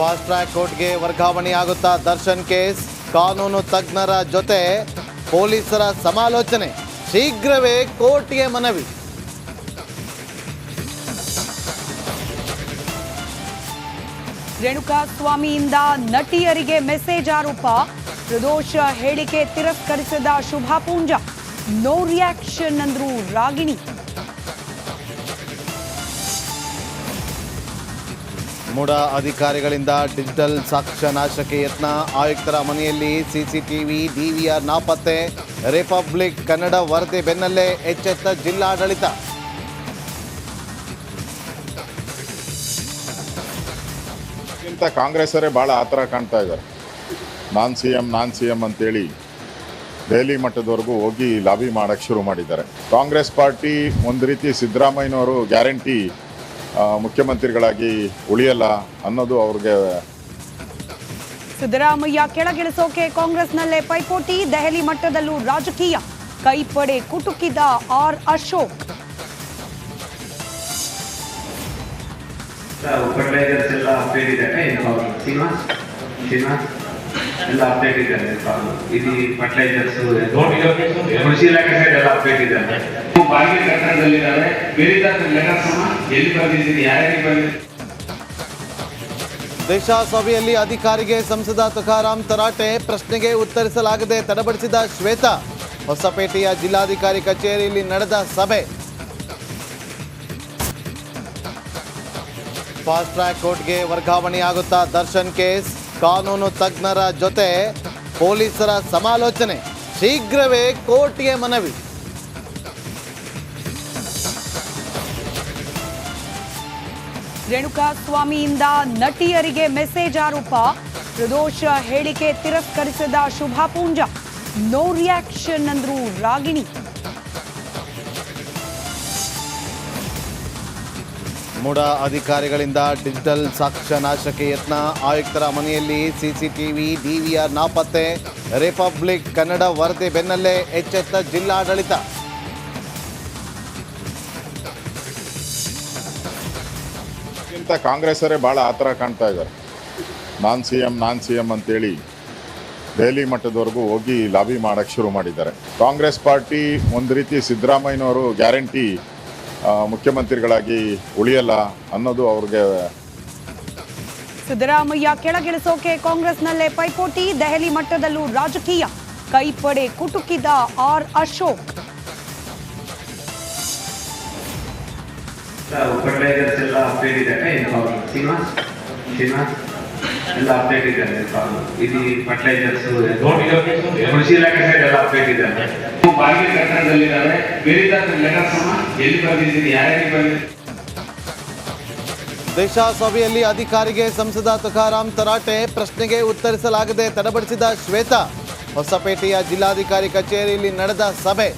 Fast track ಕೋರ್ಟ್ಗೆ ವರ್ಗಾವಣೆಯಾಗುತ್ತಾ Darshan case, ಕಾನೂನು ತಜ್ಞರ ಜೊತೆ ಪೊಲೀಸರ ಸಮಾಲೋಚನೆ, ಶೀಘ್ರವೇ ಕೋರ್ಟ್ಗೆ ಮನವಿ. ರೇಣುಕಾಸ್ವಾಮಿಯಿಂದ ನಟಿಯರಿಗೆ ಮೆಸೇಜ್ ಆರೋಪ, ಪ್ರದೋಷ ಹೇಳಿಕೆ ತಿರಸ್ಕರಿಸಿದ ಶುಭಾ ಪೂಂಜಾ, ನೋ ರಿಯಾಕ್ಷನ್ ಅಂದ್ರು ರಾಗಿಣಿ. ಮುಡ ಅಧಿಕಾರಿಗಳಿಂದ ಡಿಜಿಟಲ್ ಸಾಕ್ಷ್ಯ ನಾಶಕ್ಕೆ ಯತ್ನ, ಆಯುಕ್ತರ ಮನೆಯಲ್ಲಿ ಸಿಸಿಟಿವಿ ಡಿವಿಆರ್ ನಾಪತ್ತೆ, ರಿಪಬ್ಲಿಕ್ ಕನ್ನಡ ವರದಿ ಬೆನ್ನಲ್ಲೇ ಎಚ್ಚೆತ್ತ ಜಿಲ್ಲಾಡಳಿತ. ಕಾಂಗ್ರೆಸ್ಸರೇ ಭಾಳ ಆತರ ಕಾಣ್ತಾ ಇದ್ದಾರೆ. ನಾನ್ ಸಿ ಎಂ ಅಂತೇಳಿ ದೆಹಲಿ ಮಟ್ಟದವರೆಗೂ ಹೋಗಿ ಲಾಬಿ ಮಾಡೋಕ್ಕೆ ಶುರು ಮಾಡಿದ್ದಾರೆ. ಕಾಂಗ್ರೆಸ್ ಪಾರ್ಟಿ ಒಂದು ರೀತಿ ಸಿದ್ದರಾಮಯ್ಯನವರು ಗ್ಯಾರಂಟಿ ಮುಖ್ಯಮಂತ್ರಿಗಳಾಗಿ ಉಳಿಯಲ್ಲ ಅನ್ನೋದು ಅವ್ರಿಗೆ. ಸಿದ್ದರಾಮಯ್ಯ ಕೆಳಗಿಳಿಸೋಕೆ ಕಾಂಗ್ರೆಸ್ನಲ್ಲೇ ಪೈಪೋಟಿ, ದೆಹಲಿ ಮಟ್ಟದಲ್ಲೂ ರಾಜಕೀಯ, ಕೈಪಡೆ ಕುಟುಕಿದ ಆರ್ ಅಶೋಕ್. ಫರ್ಟಿಲೈಸರ್ಸ್ ಎಲ್ಲ ಅಪ್ಡೇಟ್ ಇದೆ, ಎಲ್ಲ ಅಪ್ಡೇಟ್ ಇದೆ. ಇದು ಫರ್ಟಿಲೈಸರ್ಸ್ ಕೃಷಿ ಇಲಾಖೆ ಸೈಡ್ ಎಲ್ಲ ಅಪ್ಡೇಟ್ ಇದೆ. ಬಾಡಿಗೆ ಕಟ್ಟಡದಲ್ಲಿದ್ದಾರೆ, ಬೇರೆ ಲೆಟರ್ಸ್ ಎಲ್ಲಿ ಬಂದಿದ್ದೀನಿ, ಯಾರ್ಯಾರಿಗೆ ಬಂದಿದ್ದೀನಿ. ದಿಶಾ ಸಭೆಯಲ್ಲಿ ಅಧಿಕಾರಿಗೆ ಸಂಸದ ತುಕಾರಾಂ ತರಾಟೆ, ಪ್ರಶ್ನೆಗೆ ಉತ್ತರಿಸಲಾಗದೆ ತಡಬಡಿಸಿದ ಶ್ವೇತಾ. ಹೊಸಪೇಟೆಯ ಜಿಲ್ಲಾಧಿಕಾರಿ ಕಚೇರಿಯಲ್ಲಿ ನಡೆದ ಸಭೆ. ಫಾಸ್ಟ್ ಟ್ರ್ಯಾಕ್ ಕೋರ್ಟ್ಗೆ ವರ್ಗಾವಣೆಯಾಗುತ್ತಾ ದರ್ಶನ್ ಕೇಸ್, ಕಾನೂನು ತಜ್ಞರ ಜೊತೆ ಪೊಲೀಸರ ಸಮಾಲೋಚನೆ, ಶೀಘ್ರವೇ ಕೋರ್ಟ್ಗೆ ಮನವಿ. ರೇಣುಕಾಸ್ವಾಮಿಯಿಂದ ನಟಿಯರಿಗೆ ಮೆಸೇಜ್ ಆರೋಪ, ಪ್ರದೋಷ ಹೇಳಿಕೆ ತಿರಸ್ಕರಿಸಿದ ಶುಭಾ ಪೂಂಜಾ, ನೋ ರಿಯಾಕ್ಷನ್ ಅಂದ್ರು ರಾಗಿಣಿ. ಮುಡ ಅಧಿಕಾರಿಗಳಿಂದ ಡಿಜಿಟಲ್ ಸಾಕ್ಷ್ಯ ನಾಶಕ್ಕೆ ಯತ್ನ, ಆಯುಕ್ತರ ಮನೆಯಲ್ಲಿ ಸಿಸಿಟಿವಿ ಡಿವಿಆರ್ ನಾಪತ್ತೆ, ರಿಪಬ್ಲಿಕ್ ಕನ್ನಡ ವರದಿ ಬೆನ್ನಲ್ಲೇ ಎಚ್ಚೆತ್ತ ಜಿಲ್ಲಾಡಳಿತ. ಕಾಂಗ್ರೆಸ್ಸರೇ ಭಾಳ ಆತರ ಕಾಣ್ತಾ ಇದ್ದಾರೆ. ನಾನ್ ಸಿ ಎಂ ಅಂತೇಳಿ ದೆಹಲಿ ಮಟ್ಟದವರೆಗೂ ಹೋಗಿ ಲಾಬಿ ಮಾಡೋಕ್ಕೆ ಶುರು ಮಾಡಿದ್ದಾರೆ. ಕಾಂಗ್ರೆಸ್ ಪಾರ್ಟಿ ಒಂದು ರೀತಿ ಸಿದ್ದರಾಮಯ್ಯನವರು ಗ್ಯಾರಂಟಿ ಮುಖ್ಯಮಂತ್ರಿಗಳಾಗಿ ಉಳಿಯಲ್ಲ ಅನ್ನೋದು ಅವ್ರಿಗೆ. ಸಿದ್ದರಾಮಯ್ಯ ಕೆಳಗಿಳಿಸೋಕೆ ಕಾಂಗ್ರೆಸ್ನಲ್ಲೇ ಪೈಪೋಟಿ, ದೆಹಲಿ ಮಟ್ಟದಲ್ಲೂ ರಾಜಕೀಯ, ಕೈಪಡೆ ಕುಟುಕಿದ ಆರ್ ಅಶೋಕ್. ಫರ್ಟಿಲೈಸರ್ಸ್ ಎಲ್ಲ ಅಪ್ಡೇಟ್ ಇದೆ, ಎಲ್ಲ ಅಪ್ಡೇಟ್ ಇದೆ. ಇದು ಫರ್ಟಿಲೈಸರ್ಸ್ ಕೃಷಿ ಇಲಾಖೆ ಸೈಡ್ ಎಲ್ಲ ಅಪ್ಡೇಟ್ ಇದೆ. ಬಾಡಿಗೆ ಕಟ್ಟಡದಲ್ಲಿದ್ದಾರೆ, ಬೇರೆ ಲೆಟರ್ಸ್ ಎಲ್ಲಿ ಬಂದಿದ್ದೀನಿ, ಯಾರ್ಯಾರಿಗೆ ಬಂದಿದ್ದೀನಿ. ದಿಶಾ ಸಭೆಯಲ್ಲಿ ಅಧಿಕಾರಿಗೆ ಸಂಸದ ತುಕಾರಾಂ ತರಾಟೆ, ಪ್ರಶ್ನೆಗೆ ಉತ್ತರಿಸಲಾಗದೆ ತಡಬಡಿಸಿದ ಶ್ವೇತಾ. ಹೊಸಪೇಟೆಯ ಜಿಲ್ಲಾಧಿಕಾರಿ ಕಚೇರಿಯಲ್ಲಿ ನಡೆದ ಸಭೆ.